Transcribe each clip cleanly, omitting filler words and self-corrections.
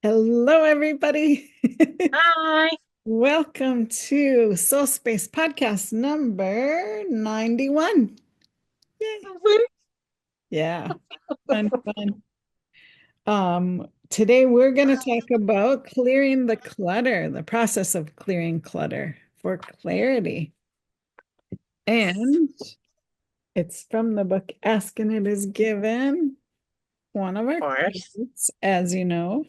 Hello, everybody. Hi. Welcome to SoulSpace podcast number 91. Yay. Yeah, fun, fun. Today we're going to talk about clearing the clutter, the process of clearing clutter for clarity. And it's from the book Ask and It Is Given, one of our Of course. favorites, as you know.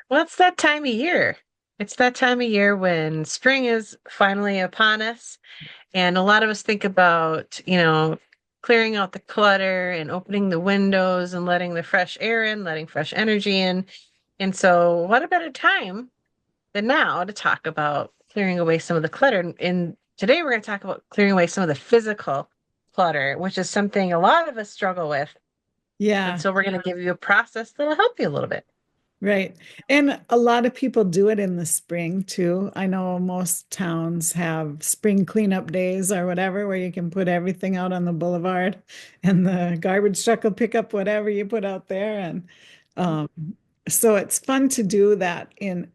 Well, it's that time of year. It's that time of year when spring is finally upon us. And a lot of us think about, clearing out the clutter and opening the windows and letting the fresh air in, letting fresh energy in. And so, what a better time than now to talk about clearing away some of the clutter? And today we're going to talk about clearing away some of the physical clutter, which is something a lot of us struggle with. And Yeah. so, we're going to give you a process that'll help you a little bit. Right. And a lot of people do it in the spring too. I know most towns have spring cleanup days or whatever, where you can put everything out on the boulevard and the garbage truck will pick up whatever you put out there. And um, so it's fun to do that a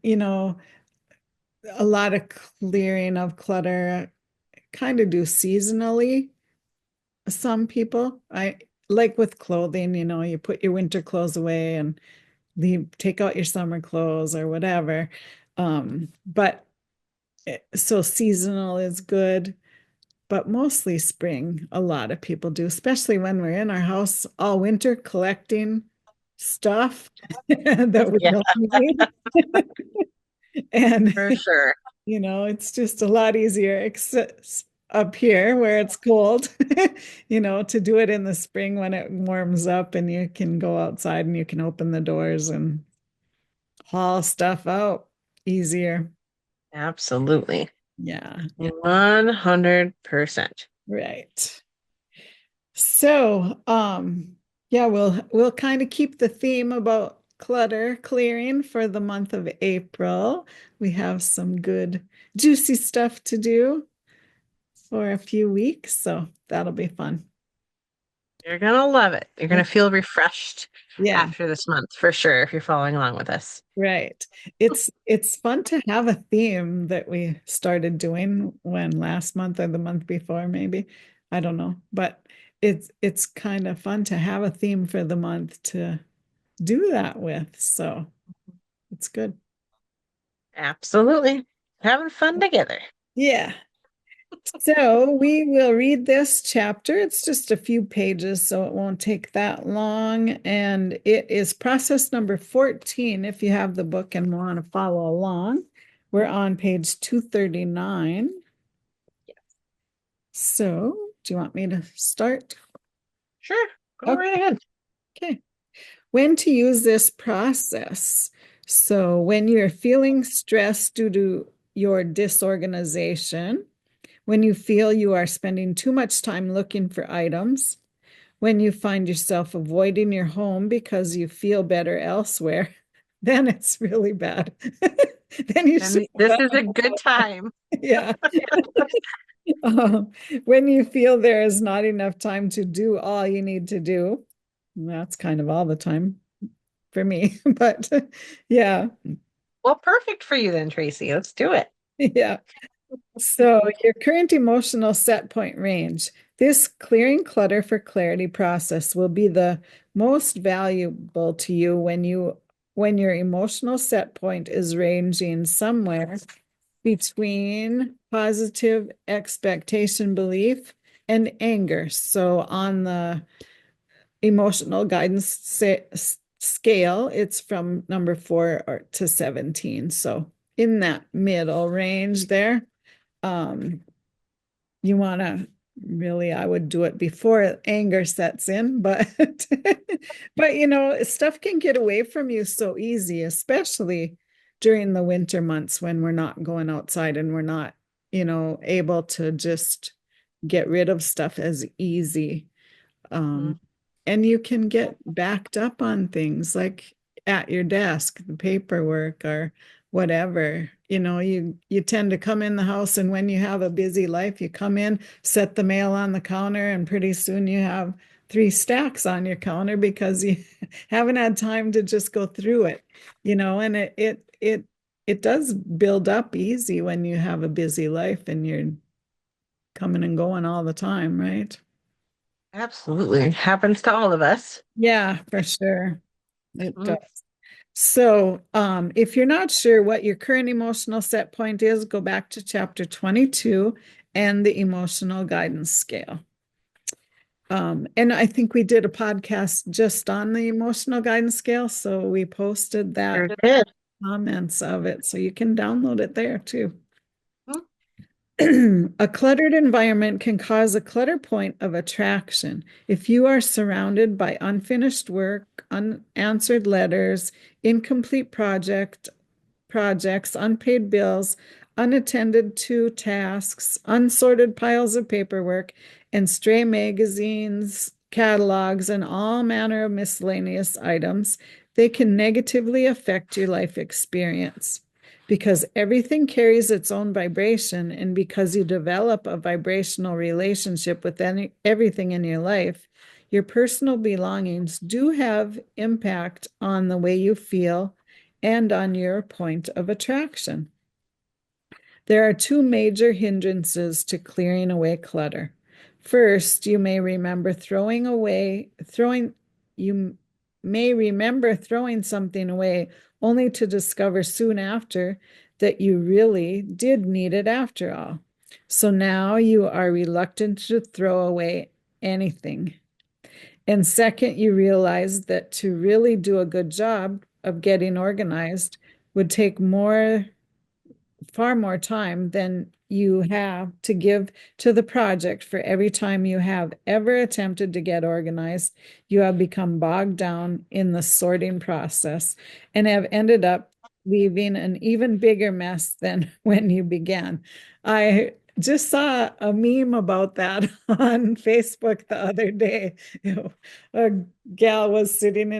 lot of clearing of clutter kind of do seasonally. Some people, I like with clothing, you put your winter clothes away and take out your summer clothes or whatever. But so seasonal is good, but mostly spring. A lot of people do, especially when we're in our house all winter collecting stuff that we Yeah, don't need. And, for sure. it's just a lot easier up here where it's cold, to do it in the spring when it warms up and you can go outside and you can open the doors and haul stuff out easier. Absolutely. Yeah, 100%. right. So, yeah, we'll kind of keep the theme about clutter clearing for the month of April. We have some good juicy stuff to do for a few weeks, so that'll be fun. You're going to love it. You're going to feel refreshed Yeah, after this month for sure if you're following along with us. right. It's fun to have a theme that we started doing when last month or the month before, maybe. I don't know, but it's kind of fun to have a theme for the month to do that with. So it's good. Absolutely. Having fun together. Yeah. So we will read this chapter. It's just a few pages, so it won't take that long. And it is process number 14 if you have the book and want to follow along. We're on page 239. So do you want me to start? Sure. Go Okay. right ahead. When to use this process. So when you're feeling stressed due to your disorganization, when you feel you are spending too much time looking for items, when you find yourself avoiding your home because you feel better elsewhere, then it's really bad. Then you should And this is a good time. yeah. Um, when you feel there is not enough time to do all you need to do, that's kind of all the time for me. But yeah, Well, perfect for you then, Tracy. Let's do it. yeah. So, your current emotional set point range. This clearing clutter for clarity process will be the most valuable to you when your emotional set point is ranging somewhere between positive expectation belief and anger. So on the emotional guidance scale, it's from number 4 to 17. So in that middle range there. Um, you want to really, I would do it before anger sets in, but but stuff can get away from you so easy, especially during the winter months when we're not going outside and we're not, able to just get rid of stuff as easy. Mhm. And you can get backed up on things like at your desk, the paperwork or whatever. You tend to come in the house, and when you have a busy life, you come in, set the mail on the counter, and pretty soon you have three stacks on your counter because you haven't had time to just go through it, and it does build up easy when you have a busy life and you're coming and going all the time, right? Absolutely. Happens to all of us. Yeah, for sure. It does. Mm, So, if you're not sure what your current emotional set point is, go back to chapter 22 and the emotional guidance scale. And I think we did a podcast just on the emotional guidance scale, so we posted sure that did. comments of it, so you can download it there too. Mm, A cluttered environment can cause a clutter point of attraction. If you are surrounded by unfinished work, unanswered letters, incomplete projects, unpaid bills, unattended to tasks, unsorted piles of paperwork, and stray magazines, catalogs, and all manner of miscellaneous items, they can negatively affect your life experience. Because everything carries its own vibration, and because you develop a vibrational relationship with everything in your life, your personal belongings do have impact on the way you feel and on your point of attraction. There are two major hindrances to clearing away clutter. First, you may remember throwing something away only to discover soon after that you really did need it after all. So now you are reluctant to throw away anything. And second, you realize that to really do a good job of getting organized would take far more time than you have to give to the project for every time you have ever attempted to get organized. You have become bogged down in the sorting process and have ended up leaving an even bigger mess than when you began. I just saw a meme about that on Facebook the other day. A gal was sitting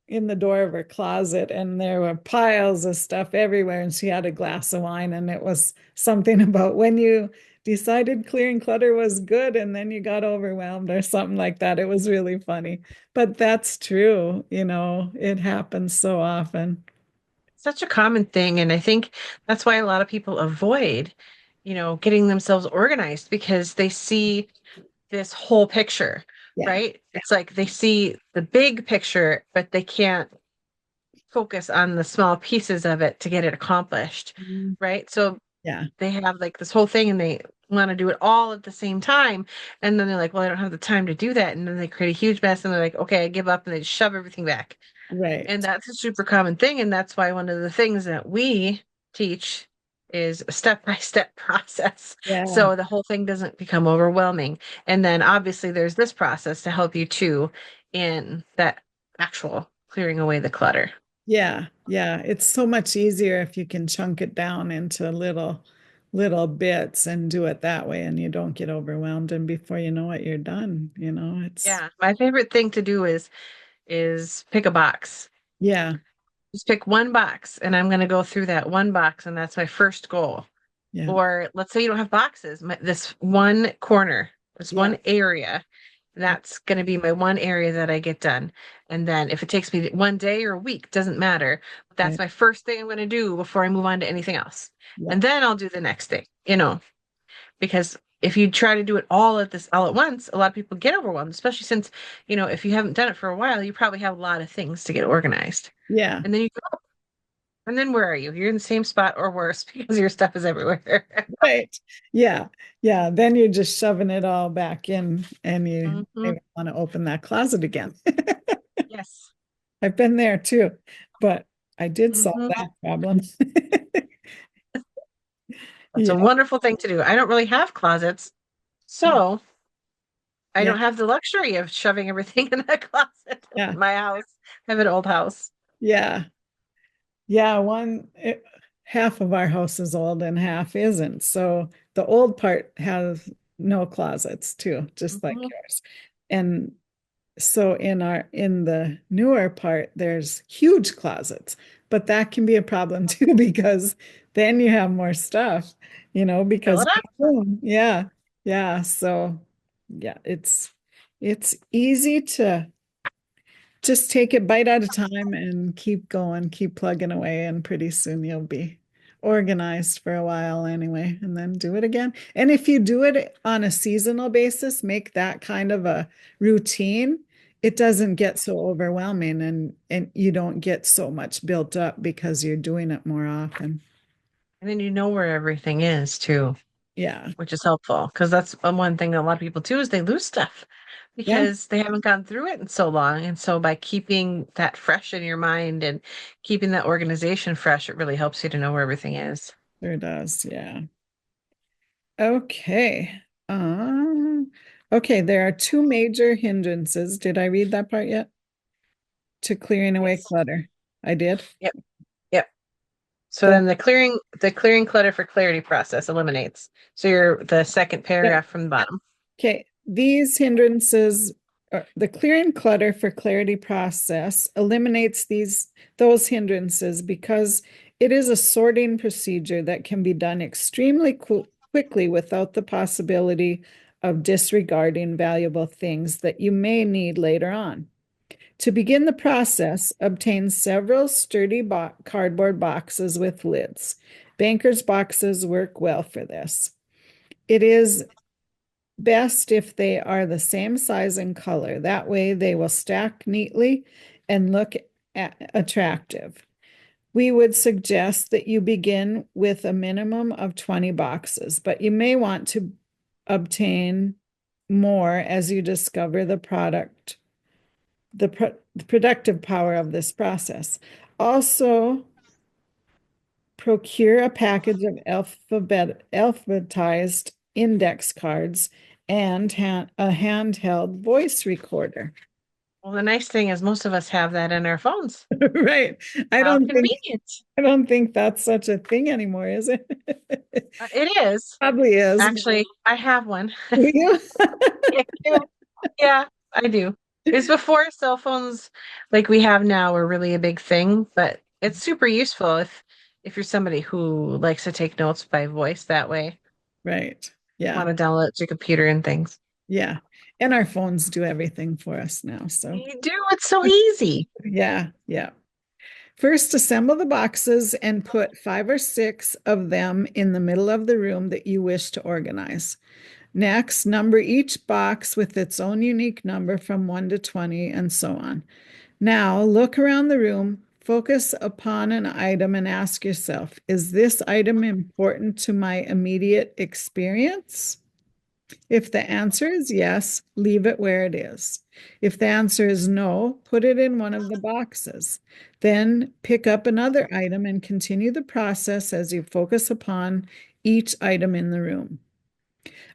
in the door of her closet and there were piles of stuff everywhere and she had a glass of wine and it was something about when you decided clearing clutter was good and then you got overwhelmed or something like that. It was really funny. But that's true, it happens so often. such a common thing. And I think that's why a lot of people avoid, getting themselves organized because they see this whole picture, Yeah. right? It's like they see the big picture, but they can't focus on the small pieces of it to get it accomplished, Mm. right? So Yeah. they have like this whole thing and they want to do it all at the same time. And then they're like, well, I don't have the time to do that. And then they create a huge mess and they're like, okay, I give up and they just shove everything back. And Right. that's a super common thing. And that's why one of the things that we teach is a step-by-step process. Yeah. So the whole thing doesn't become overwhelming. And then obviously there's this process to help you too in that actual clearing away the clutter. Yeah, yeah. It's so much easier if you can chunk it down into little bits and do it that way and you don't get overwhelmed and before you know it, you're done. It's Yeah. My favorite thing to do is pick a box. yeah, Just pick one box and I'm going to go through that one box and that's my first goal. yeah, Or let's say you don't have boxes, this one corner, this yeah, one area, that's going to be my one area that I get done. And then if it takes me one day or a week, doesn't matter. That's right, my first thing I'm going to do before I move on to anything else. yeah, And then I'll do the next thing, because if you try to do it all at once, a lot of people get overwhelmed, especially since, if you haven't done it for a while, you probably have a lot of things to get organized. yeah, And then and then where are you? You're in the same spot or worse because your stuff is everywhere. right. Yeah, yeah. Then you're just shoving it all back in and you Hmm. maybe want to open that closet again. Yes. I've been there too, but I did solve Hmm. that problem. That's a Yeah, wonderful thing to do. I don't really have closets, so I yeah, don't have the luxury of shoving everything in a closet yeah, in my house. I have an old house. yeah. Yeah, half of our house is old and half isn't. So the old part has no closets too, just like Hmm. yours. And so in the newer part, there's huge closets, but that can be a problem too because then you have more stuff, Fill because it up. boom, yeah, yeah. So yeah, It's easy to just take it bite at a time and keep going, keep plugging away, and pretty soon you'll be organized for a while anyway, and then do it again. And if you do it on a seasonal basis, make that kind of a routine, it doesn't get so overwhelming and you don't get so much built up because you're doing it more often. And then you know where everything is too, Yeah. which is helpful because that's one thing that a lot of people do is they lose stuff Yeah, because they haven't gone through it in so long. And so by keeping that fresh in your mind and keeping that organization fresh, it really helps you to know where everything is. sure does. Yeah. Okay. Um, okay, there are two major hindrances. Did I read that part yet? To clearing away Yes. clutter. I did. Yep. Yep. So The then the clearing clutter for clarity process eliminates. So you're the second yeah, paragraph from the bottom. okay, these hindrances, the clearing clutter for clarity process eliminates those hindrances because it is a sorting procedure that can be done extremely quickly without the possibility of disregarding valuable things that you may need later on. To begin the process, obtain several sturdy cardboard boxes with lids. Banker's boxes work well for this. It is best if they are the same size and color. That way they will stack neatly and look attractive. We would suggest that you begin with a minimum of 20 boxes, but you may want to obtain more as you discover the productive power of this process. Also, procure a package of alphabetized index cards and a handheld voice recorder. Well, the nice thing is most of us have that in our phones. Right. I How don't think convenient. I don't think that's such a thing anymore, is it? It is. Probably is. Actually, I have one. Do you? I do. Yeah, I do. It's before cell phones like we have now were really a big thing, but it's super useful if you're somebody who likes to take notes by voice that way. Right. Yeah. Want to download it to your computer and things. Yeah. And our phones do everything for us now. So, You do, it's so easy. yeah. Yeah. First, assemble the boxes and put 5 or 6 of them in the middle of the room that you wish to organize. Next, number each box with its own unique number from 1 to 20 and so on. Now, look around the room, focus upon an item and ask yourself, is this item important to my immediate experience? If the answer is yes, leave it where it is. If the answer is no, put it in one of the boxes. Then pick up another item and continue the process as you focus upon each item in the room.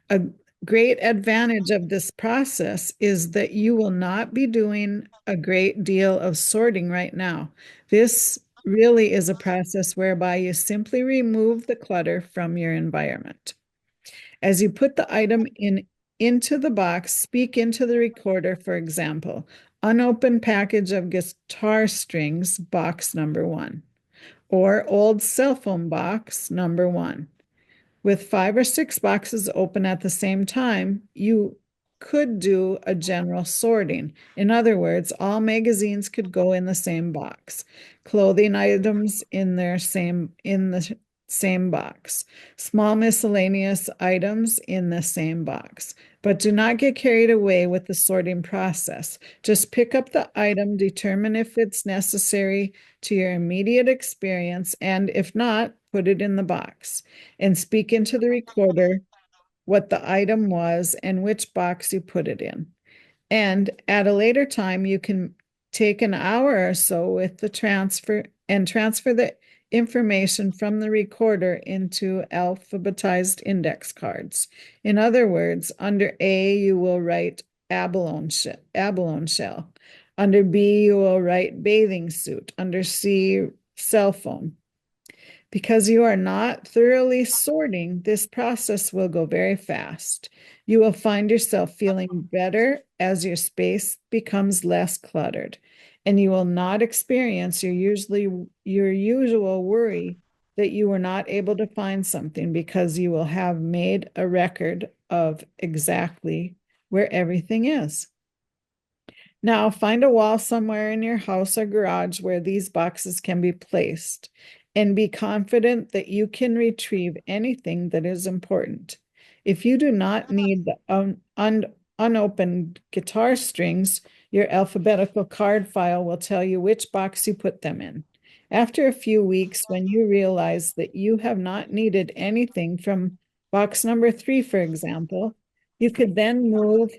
A great advantage of this process is that you will not be doing a great deal of sorting right now. This really is a process whereby you simply remove the clutter from your environment. As you put the item into the box, speak into the recorder, for example, unopened package of guitar strings, box number 1, or old cell phone box number 1. With 5 or 6 boxes open at the same time, you could do a general sorting. In other words, all magazines could go in the same box, clothing items in the same box, small miscellaneous items in the same box. But do not get carried away with the sorting process. Just pick up the item, determine if it's necessary to your immediate experience, and if not, put it in the box and speak into the recorder what the item was and which box you put it in. And at a later time, you can take an hour or so with the transfer the information from the recorder into alphabetized index cards. In other words, under A, you will write abalone shell. Under B, you will write bathing suit. Under C, cell phone. Because you are not thoroughly sorting, this process will go very fast. You will find yourself feeling better as your space becomes less cluttered, and you will not experience your usual worry that you were not able to find something because you will have made a record of exactly where everything is. Now, find a wall somewhere in your house or garage where these boxes can be placed, and be confident that you can retrieve anything that is important. If you do not need the unopened guitar strings, your alphabetical card file will tell you which box you put them in. After a few weeks, when you realize that you have not needed anything from box number 3, for example, you could then move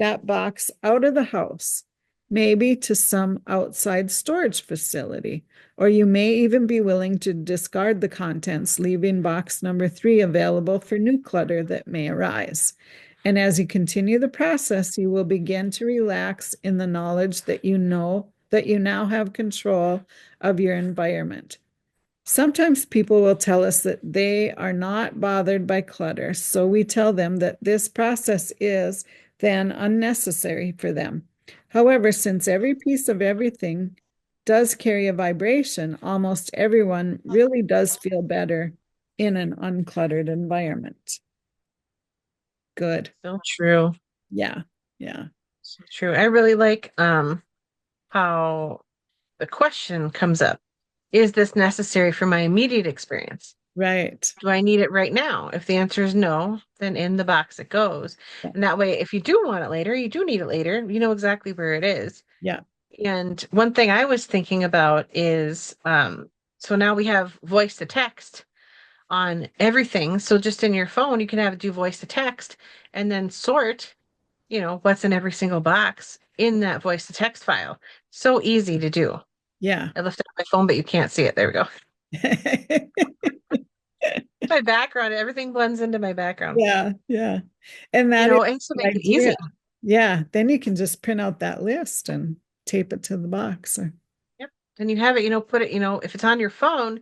that box out of the house, maybe to some outside storage facility, or you may even be willing to discard the contents, leaving box number 3 available for new clutter that may arise. And as you continue the process, you will begin to relax in the knowledge that you know that you now have control of your environment. Sometimes people will tell us that they are not bothered by clutter, so we tell them that this process is then unnecessary for them. However, since every piece of everything does carry a vibration, almost everyone really does feel better in an uncluttered environment. Good. So true. Yeah. Yeah. So true. I really like how the question comes up. Is this necessary for my immediate experience? Right. Do I need it right now? If the answer is no, then in the box it goes. Yeah. And that way, if you do want it later, you do need it later, you know exactly where it is. Yeah. And one thing I was thinking about is so now we have voice to text on everything. So just in your phone, you can have it do voice to text and then sort, what's in every single box in that voice to text file. So easy to do. Yeah. I lifted up my phone, but you can't see it. There we go. My background, everything blends into my background. Yeah. Yeah. And that is And to the make it idea. easy. Yeah, then you can just print out that list and tape it to the box. Yep. And you have it, put it, if it's on your phone,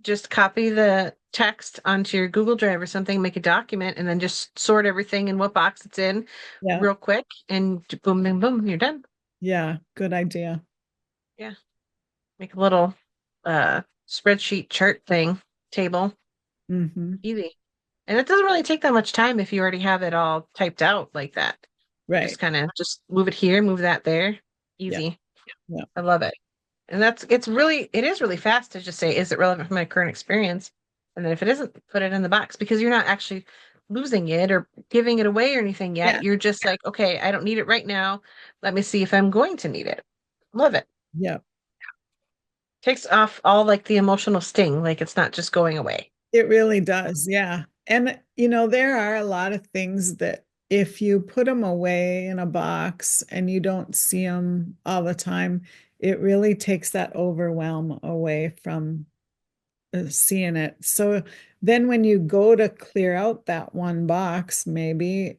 just copy the text onto your Google Drive or something, make a document, and then just sort everything in what box it's in Yeah, real quick, and boom, boom, boom, you're done. yeah, good idea. Yeah. Make a little spreadsheet chart thing, table, Hmm. easy. And it doesn't really take that much time if you already have it all typed out like that. Right. Just kind of just move it here, move that there. Yeah, Easy. yeah, I love it. And it is really fast to just say, is it relevant for my current experience? And then if it isn't, put it in the box because you're not actually losing it or giving it away or anything yeah, yet. You're just like, okay, I don't need it right now. Let me see if I'm going to need it. Love it. yeah. Takes off all like the emotional sting, like it's not just going away. It really does. Yeah. And, there are a lot of things that if you put them away in a box and you don't see them all the time, it really takes that overwhelm away from seeing it. So then when you go to clear out that one box, maybe,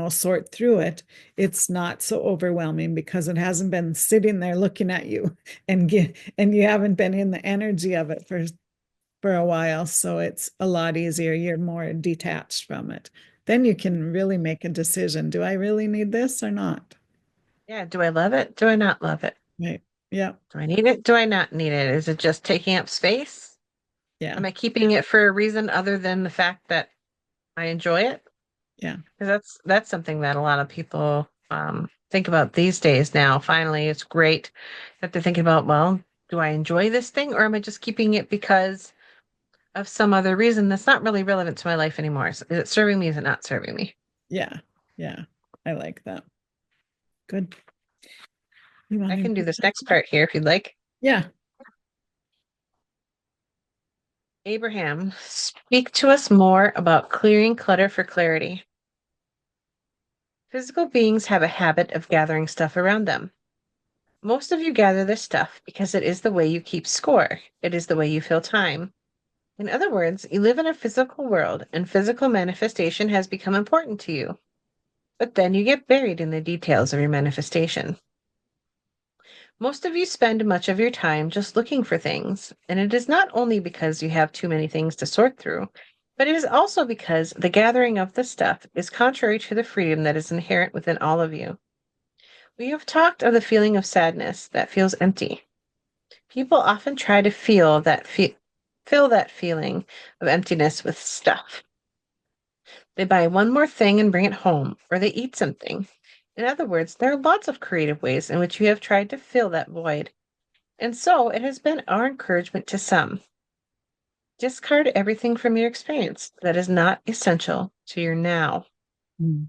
sort through it, it's not so overwhelming because it hasn't been sitting there looking at you and you haven't been in the energy of it for a while. So it's a lot easier. You're more detached from it. Then you can really make a decision. Do I really need this or not? Yeah. Do I love it? Do I not love it? Right. Yeah. Do I need it? Do I not need it? Is it just taking up space? Yeah. Am I keeping it for a reason other than the fact that I enjoy it? Yeah. Because that's something that a lot of people think about these days now. Finally, it's great that they're thinking about, well, do I enjoy this thing or am I just keeping it because of some other reason that's not really relevant to my life anymore? Is it serving me? Is it not serving me? Yeah. Yeah. I like that. Good. You want I to can do do this that? next part here if you'd like. Yeah. Abraham, speak to us more about clearing clutter for clarity. Physical beings have a habit of gathering stuff around them. Most of you gather this stuff because it is the way you keep score. It is the way you fill time. In other words, you live in a physical world and physical manifestation has become important to you. But then you get buried in the details of your manifestation. Most of you spend much of your time just looking for things, and it is not only because you have too many things to sort through, but it is also because the gathering of the stuff is contrary to the freedom that is inherent within all of you. We have talked of the feeling of sadness that feels empty. People often try to fill that feeling of emptiness with stuff. They buy one more thing and bring it home, or they eat something. In other words, there are lots of creative ways in which you have tried to fill that void. And so it has been our encouragement to some. Discard everything from your experience that is not essential to your now. Mm.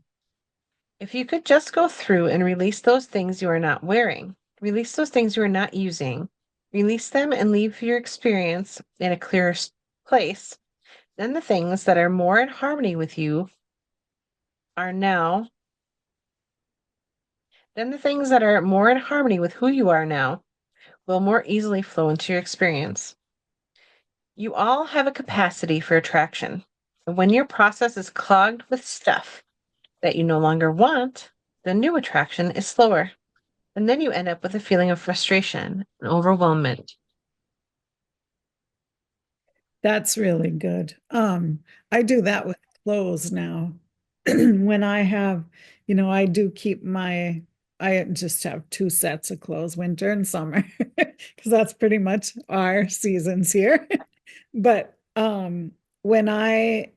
If you could just go through and release those things you are not wearing, release those things you are not using, release them and leave your experience in a clearer place, then the things that are more in harmony with you are now, then the things that are more in harmony with who you are now will more easily flow into your experience. You all have a capacity for attraction. When your process is clogged with stuff that you no longer want, the new attraction is slower. And then you end up with a feeling of frustration and overwhelmment. That's really good. I do that with clothes now. When I have, I do keep I just have two sets of clothes, winter and summer, because that's pretty much our seasons here. But when I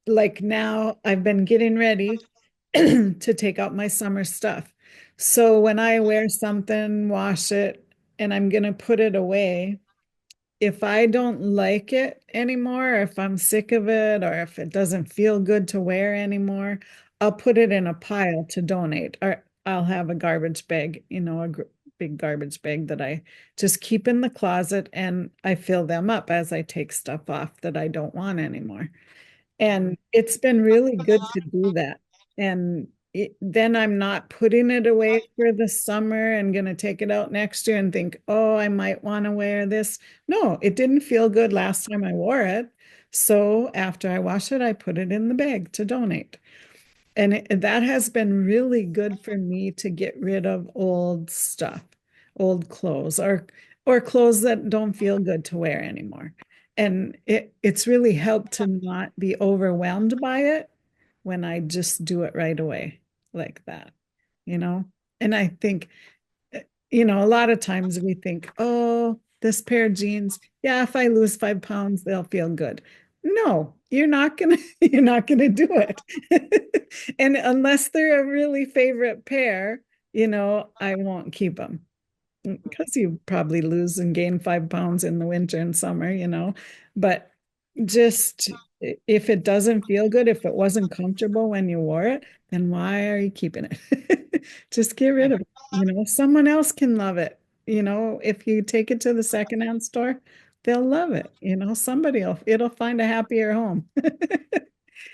like now, I've been getting ready to take out my summer stuff. So when I wear something, wash it, and I'm gonna put it away, if I don't like it anymore, if I'm sick of it, or if it doesn't feel good to wear anymore, I'll put it in a pile to donate, or I'll have a garbage bag, big garbage bag that I just keep in the closet and I fill them up as I take stuff off that I don't want anymore. And it's been really good to do that. And then I'm not putting it away for the summer and going to take it out next year and think, oh, I might want to wear this. No, it didn't feel good last time I wore it. So after I wash it, I put it in the bag to donate. And that has been really good for me to get rid of old stuff, old clothes, or clothes that don't feel good to wear anymore. And it's really helped to not be overwhelmed by it when I just do it right away like that, you know? And I think a lot of times we think, oh, this pair of jeans, yeah, if I lose 5 pounds, they'll feel good. No, you're not gonna, you're not gonna do it. And unless they're a really favorite pair, I won't keep them because you probably lose and gain 5 pounds in the winter and summer, but just if it doesn't feel good, if it wasn't comfortable when you wore it, then why are you keeping it? Just get rid of it. Someone else can love it. If you take it to the secondhand store, they'll love it. It'll find a happier home.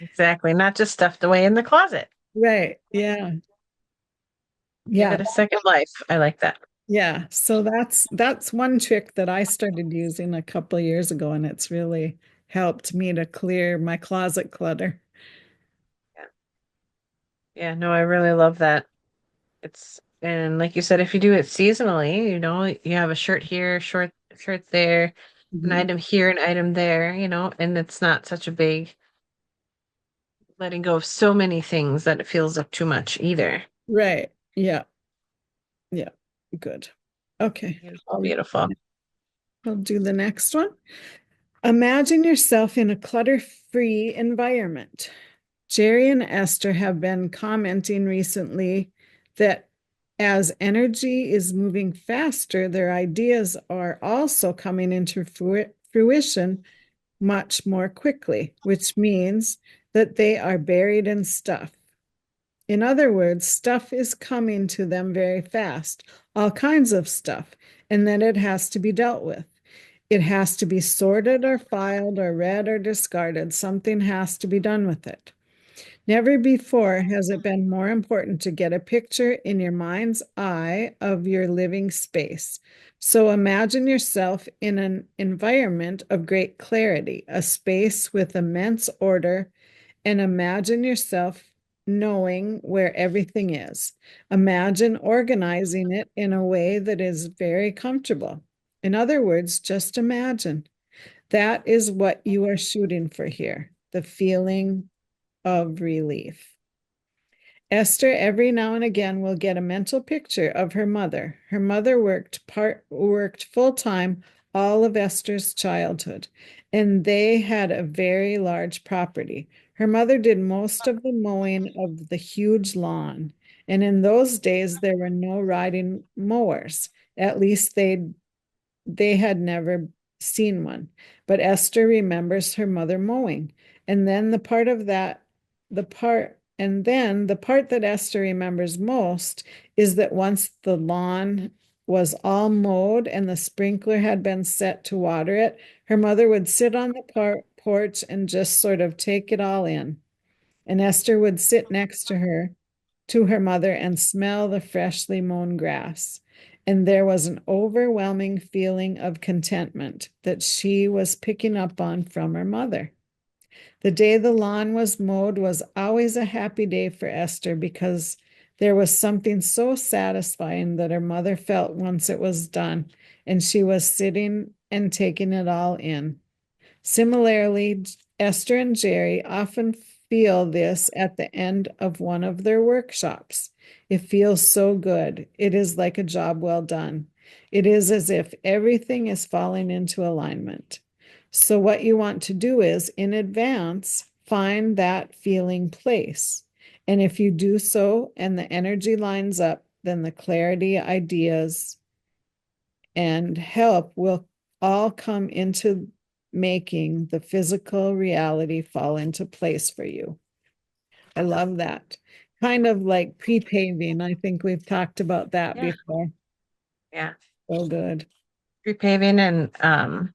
Exactly. Not just stuffed away in the closet. Right. Yeah. Give Yeah. it a second life. I like that. Yeah. So that's one trick that I started using a couple of years ago, and it's really helped me to clear my closet clutter. Yeah. Yeah, no, I really love that. And like you said, if you do it seasonally, you have a shirt here, shirt there, an Mhm. item here, an item there, and it's not such a big letting go of so many things that it feels like too much either. Right. Yeah. Yeah. Good. Okay. Beautiful, beautiful. I'll do the next one. Imagine yourself in a clutter-free environment. Jerry and Esther have been commenting recently that as energy is moving faster, their ideas are also coming into fruition much more quickly, which means that they are buried in stuff. In other words, stuff is coming to them very fast, all kinds of stuff, and then it has to be dealt with. It has to be sorted or filed or read or discarded. Something has to be done with it. Never before has it been more important to get a picture in your mind's eye of your living space. So imagine yourself in an environment of great clarity, a space with immense order, and imagine yourself knowing where everything is. Imagine organizing it in a way that is very comfortable. In other words, just imagine. That is what you are shooting for here, the feeling of relief. Esther every now and again will get a mental picture of her mother. Her mother worked full time all of Esther's childhood, and they had a very large property. Her mother did most of the mowing of the huge lawn, And in those days, there were no riding mowers. At least they had never seen one. But Esther remembers her mother mowing. And then the part that Esther remembers most is that once the lawn was all mowed and the sprinkler had been set to water it, her mother would sit on the porch and just sort of take it all in. And Esther would sit next to her mother and smell the freshly mown grass. And there was an overwhelming feeling of contentment that she was picking up on from her mother. The day the lawn was mowed was always a happy day for Esther because there was something so satisfying that her mother felt once it was done, and she was sitting and taking it all in. Similarly, Esther and Jerry often feel this at the end of one of their workshops. It feels so good. It is like a job well done. It is as if everything is falling into alignment. So, what you want to do is in advance, find that feeling place. And if you do so and the energy lines up, then the clarity, ideas, and help will all come into making the physical reality fall into place for you. I love that. Kind of like pre-paving. I think we've talked about that Yeah. before. Yeah. So good. Repaving and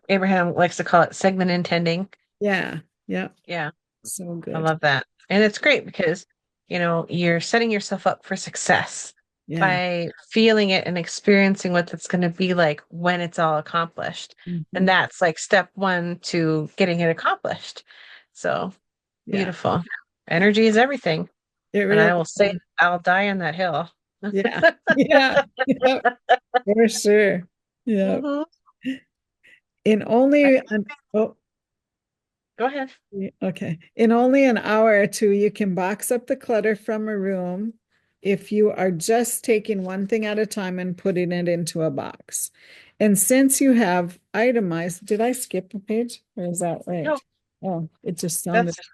Abraham likes to call it segment intending. Yeah. Yeah. Yeah. So I good. love that. And it's great because, you're setting yourself up for success Yeah. by feeling it and experiencing what it's going to be like when it's all accomplished. And Mhm. that's like step one to getting it accomplished. So Yeah. beautiful. Energy is everything. It And really I will say, is. I'll die on that hill. Yeah. Yeah. Yeah. For sure. Yeah. Mhm. In I- only an oh, Go ahead. okay. In only an hour or two, you can box up the clutter from a room if you are just taking one thing at a time and putting it into a box. And since you have itemized, did I skip a page or is that No, right? Oh, it just sounded that's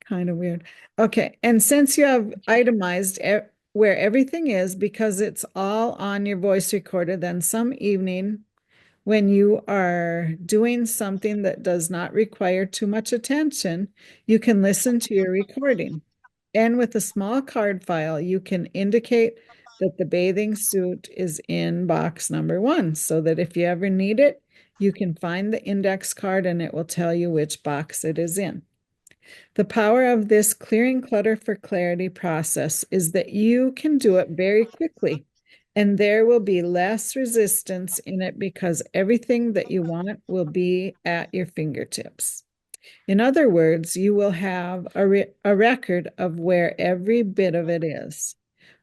kind of weird. Okay. And since you have itemized where everything is because it's all on your voice recorder, then some evening when you are doing something that does not require too much attention, you can listen to your recording. And with a small card file, you can indicate that the bathing suit is in box number 1 so that if you ever need it, you can find the index card and it will tell you which box it is in. The power of this clearing clutter for clarity process is that you can do it very quickly, and there will be less resistance in it because everything that you want will be at your fingertips. In other words, you will have a record of where every bit of it is.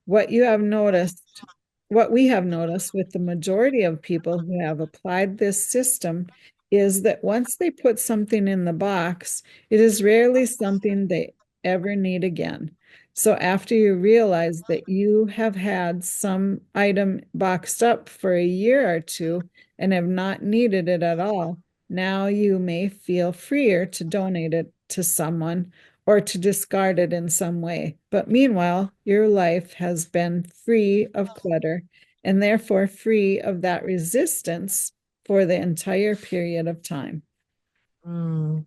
What you have noticed, what we have noticed with the majority of people who have applied this system is that once they put something in the box, it is rarely something they ever need again. So after you realize that you have had some item boxed up for a year or two and have not needed it at all, now you may feel freer to donate it to someone or to discard it in some way. But meanwhile, your life has been free of clutter and therefore free of that resistance for the entire period of time. mm,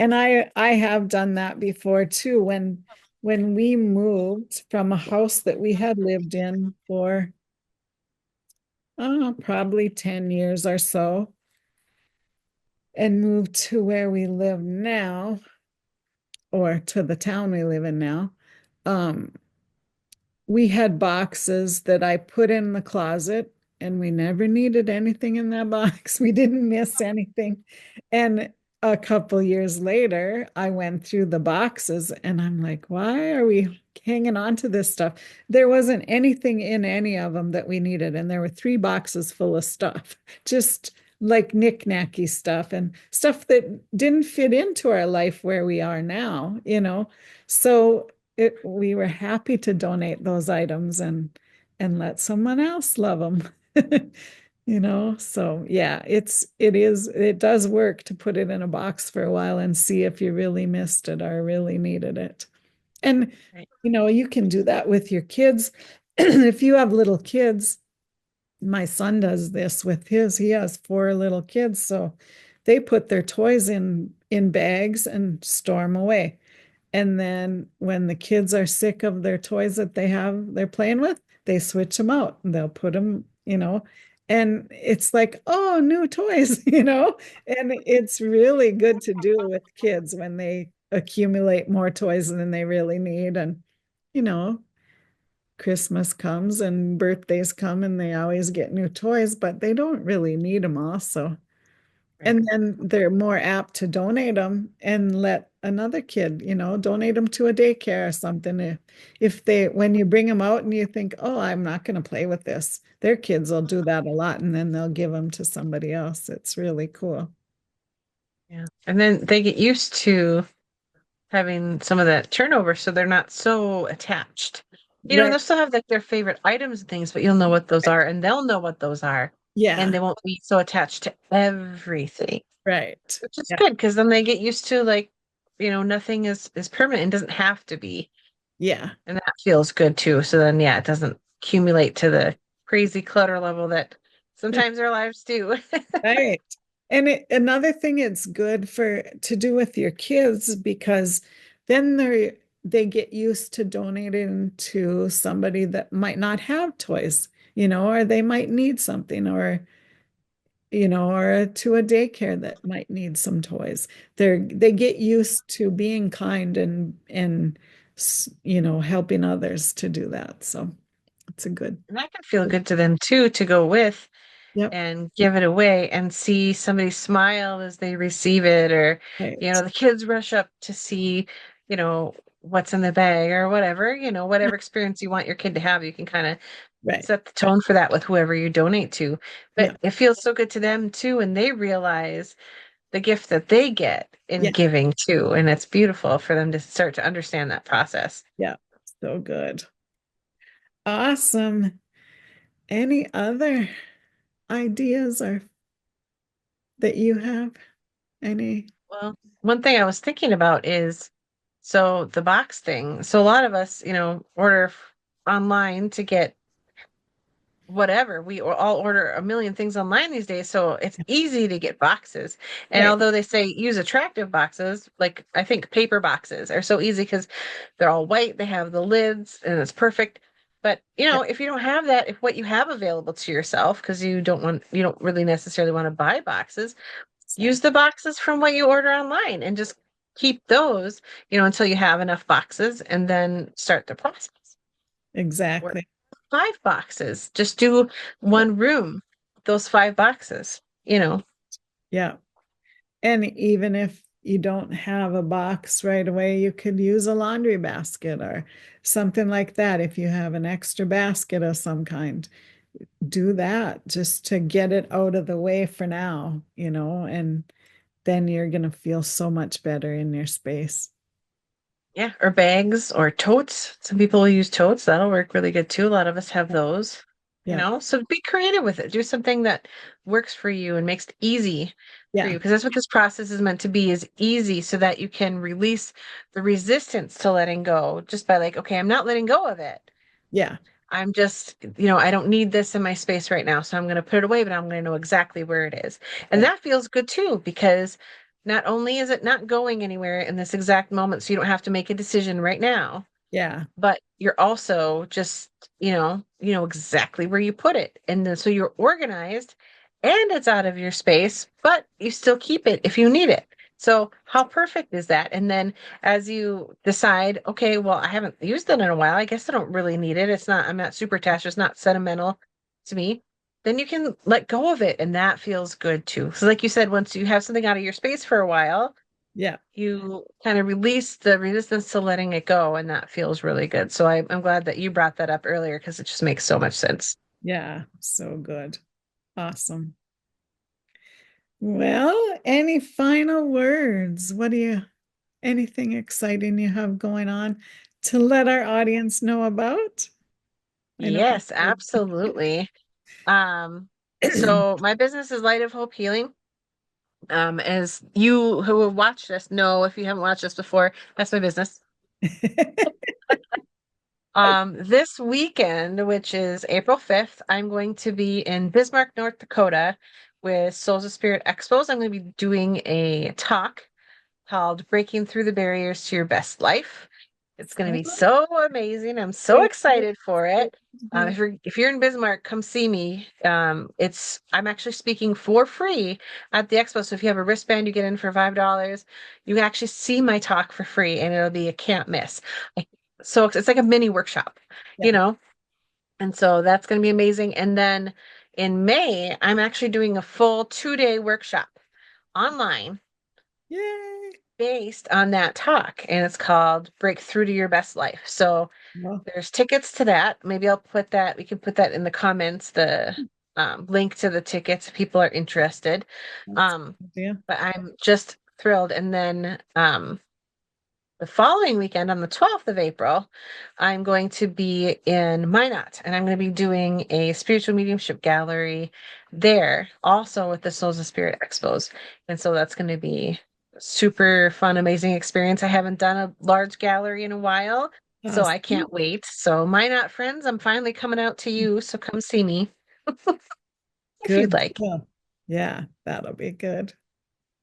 And I have done that before too when we moved from a house that we had lived in for probably 10 years or so and moved to where we live now or to the town we live in now. Um, we had boxes that I put in the closet and we never needed anything in that box. We didn't miss anything. And a couple years later, I went through the boxes and I'm like, why are we hanging on to this stuff? There wasn't anything in any of them that we needed. And there were 3 boxes full of stuff, just like knick-knacky stuff and stuff that didn't fit into our life where we are now. So we were happy to donate those items and let someone else love them. So yeah, it does work to put it in a box for a while and see if you really missed it or really needed it. And, Right. you can do that with your kids. If you have little kids, my son does this with his, he has four little kids, so they put their toys in bags and store them away. And then when the kids are sick of their toys that they're playing with, they switch them out and they'll put them, and it's like, oh, new toys, and it's really good to do with kids when they accumulate more toys than they really need. And, you know, Christmas comes and birthdays come and they always get new toys, but they don't really need them all. So, Right. and then they're more apt to donate them and let another kid, donate them to a daycare or something. When you bring them out and you think, oh, I'm not going to play with this, their kids will do that a lot and then they'll give them to somebody else. It's really cool. Yeah. And then they get used to having some of that turnover, so they're not so attached. And Right. they'll still have like their favorite items and things, but you'll know what those are, and they'll know what those are, and Yeah. they won't be so attached to everything, Right. which is Yeah. good because then they get used to like, nothing is permanent and doesn't have to be, Yeah. and that feels good too. So then, yeah, it doesn't accumulate to the crazy clutter level that sometimes our lives do. Right. And another thing it's good for to do with your kids because then they get used to donating to somebody that might not have toys, or they might need something or to a daycare that might need some toys. They get used to being kind and helping others to do that. So it's a good. And that can feel good to them too to go with Yep. and give it away and see somebody smile as they receive it, or Right. the kids rush up to see you know what's in the bag or whatever, whatever experience you want your kid to have. You can kind of Right. set the tone for that with whoever you donate to, Yeah. but it feels so good to them too, and they realize the gift that they get in Yeah. giving too, and it's beautiful for them to start to understand that process. Yeah. So good. Awesome. Any other ideas or that you have? Any? Well, one thing I was thinking about is, so the box thing. So a lot of us, order online to get whatever. We all order a million things online these days, so it's easy to get boxes. And Right. although they say use attractive boxes, like I think paper boxes are so easy because they're all white, they have the lids, and it's perfect. But Yeah. if you don't have that, if what you have available to yourself, because you don't really necessarily want to buy boxes, So, use the boxes from what you order online and just keep those, until you have enough boxes and then start the process. Or exactly. 5 boxes. Just do Yeah. one room, those 5 boxes. Yeah. And even if you don't have a box right away, you could use a laundry basket or something like that. If you have an extra basket of some kind, do that just to get it out of the way for now, and then you're going to feel so much better in your space. Yeah, or bags or totes. Some people will use totes. That'll work really good too. A lot of us have those. Yeah. So be creative with it. Do something that works for you and makes it easy for Yeah. you, because that's what this process is meant to be, is easy so that you can release the resistance to letting go just by like, okay, I'm not letting go of it. Yeah. I'm just, I don't need this in my space right now. So I'm going to put it away, but I'm going to know exactly where it is. And Right. that feels good too, because not only is it not going anywhere in this exact moment, so you don't have to make a decision right now, Yeah. but you're also just, you know exactly where you put it. And then so you're organized and it's out of your space, but you still keep it if you need it. So how perfect is that? And then as you decide, okay, well, I haven't used it in a while. I guess I don't really need it. I'm not super attached. It's not sentimental to me. Then you can let go of it. And that feels good too. So like you said, once you have something out of your space for a while, Yeah. you kind of release the resistance to letting it go, and that feels really good. So I'm glad that you brought that up earlier because it just makes so much sense. Yeah. So good. Awesome. Well, any final words? Anything exciting you have going on to let our audience know about? I know. Yes, absolutely. Um, so my business is Light of Hope Healing. As you who have watched us know, if you haven't watched us before, that's my business. This weekend, which is April 5th, I'm going to be in Bismarck, North Dakota with Souls of Spirit Expos. I'm going to be doing a talk called Breaking Through the Barriers to Your Best Life. It's going to be so amazing. I'm so excited for it. If you're in Bismarck, come see me. I'm actually speaking for free at the expo. So if you have a wristband, you get in for $5. You can actually see my talk for free, and it'll be a can't miss. I, so it's like a mini workshop, you Yeah. know? And so that's going to be amazing. And then in May, I'm actually doing a full 2-day workshop online Yay. based on that talk, and it's called Break Through to Your Best Life. So Well, there's tickets to that. Maybe we can put that in the comments, the link to the tickets if people are interested. that's Um, a good idea. but I'm just thrilled. And then the following weekend on the 12th of April, I'm going to be in Minot, and I'm going to be doing a spiritual mediumship gallery there, also with the Souls of Spirit Expos. And so that's going to be super fun, amazing experience. I haven't done a large gallery in a while, so I Awesome. can't wait. So Minot friends, I'm finally coming out to you, so come see me if you'd Good. like. Yeah. Yeah, that'll be good.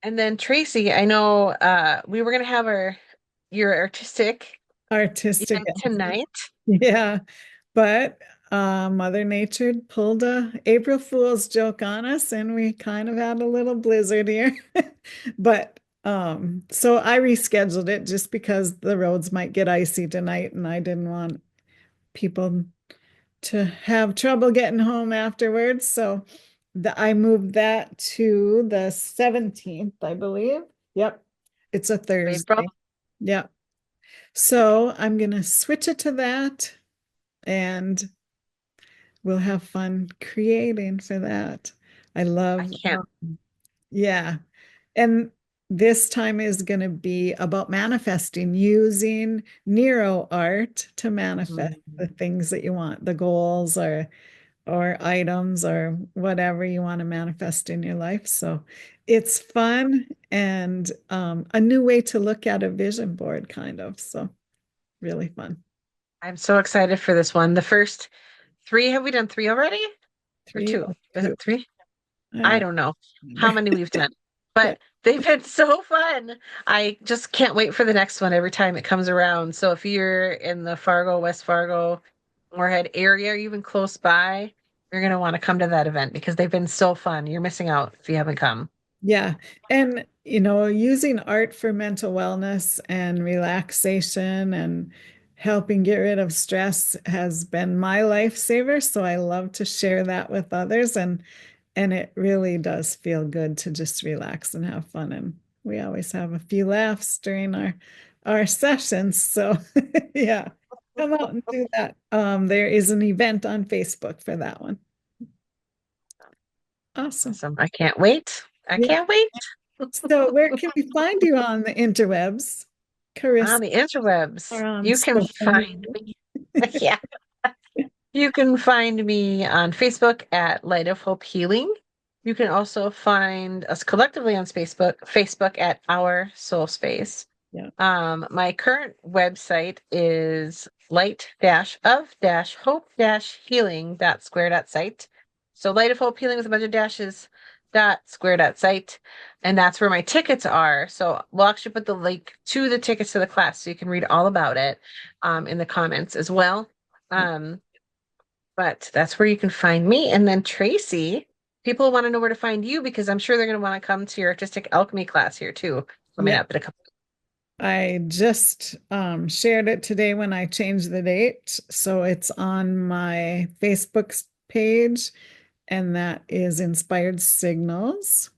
And then Tracy, I know we were going to have our your artistic Artistic. event tonight. Yeah. But Mother Nature pulled a April Fool's joke on us and we kind of had a little blizzard here. But so I rescheduled it just because the roads might get icy tonight and I didn't want people to have trouble getting home afterwards. So I moved that to the 17th, I believe. Yep. It's a April. Thursday. Yep. So I'm gonna switch it to that and we'll have fun creating for that. I I love, can't. yeah. And this time is going to be about manifesting, using Nero art to manifest Mm. the things that you want, the goals or items or whatever you want to manifest in your life. So it's fun and a new way to look at a vision board, kind of. So really fun. I'm so excited for this one. The first three, have we done three already? Or Three two? or Is two. it three? I Uh, don't know how many we've done, yeah. but they've been so fun. I just can't wait for the next one every time it comes around. So if you're in the Fargo, West Fargo, Moorhead area, or even close by, you're going to want to come to that event because they've been so fun. You're missing out if you haven't come. Yeah. And, using art for mental wellness and relaxation and helping get rid of stress has been my lifesaver. So I love to share that with others. And it really does feel good to just relax and have fun. And we always have a few laughs during our sessions. So yeah, come out and do that. There is an event on Facebook for that one. Awesome. Awesome. I can't wait. I Yeah. can't wait. So where can we find you on the interwebs, On Carissa, the or interwebs, on you can social find media? me. Yeah. You can find me on Facebook at Light of Hope Healing. You can also find us collectively on Facebook at Our Soul Space. Yeah. My current website is light-of-hope-healing.square.site. So Light of Hope Healing with a bunch of dashes .square.site. And that's where my tickets are. So we'll actually put the link to the tickets to the class so you can read all about it in the comments as well. Yeah. Um, but that's where you can find me. And then Tracy, people want to know where to find you because I'm sure they're going to want to come to your artistic alchemy class here too. Coming Yeah. up in a couple. I just shared it today when I changed the date. So it's on my Facebook page, and that is Inspired Signals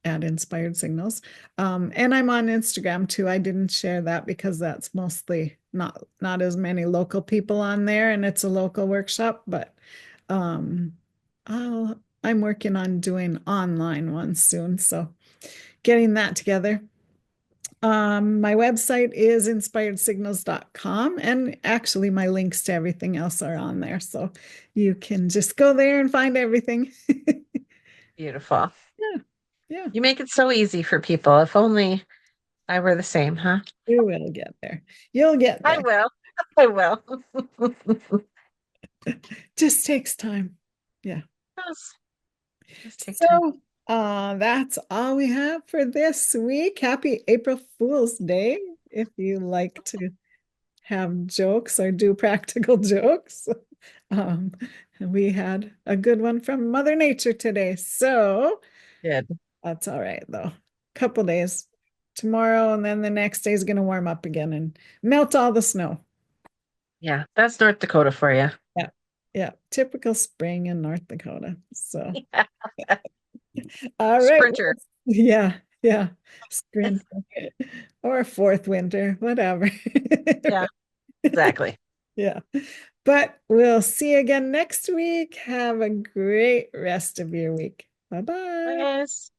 at Inspired Signals. And I'm on Instagram too. I didn't share that because that's mostly not as many local people on there, and it's a local workshop, but um, I'm working on doing online ones soon. So getting that together. My website is inspiredsignals.com, and actually my links to everything else are on there. So you can just go there and find everything. Beautiful. Yeah, yeah, You make it so easy for people. If only I were the same, huh? You will get there. You'll get I there. will. I will. Just takes time. Yeah. Yes, just take time. So that's all we have for this week. Happy April Fool's Day if you like to have jokes or do practical jokes. Um, we had a good one from Mother Nature today. So Good. that's all right though. Couple days. Tomorrow and then the next day is going to warm up again and melt all the snow. Yeah, that's North Dakota for you. Yeah. Yeah. Typical spring in North Dakota. So, all right. Sprinter. Yeah. Yeah. Spring or fourth winter, whatever. Yeah, exactly. Yeah. But we'll see you again next week. Have a great rest of your week. Bye Bye, bye. guys.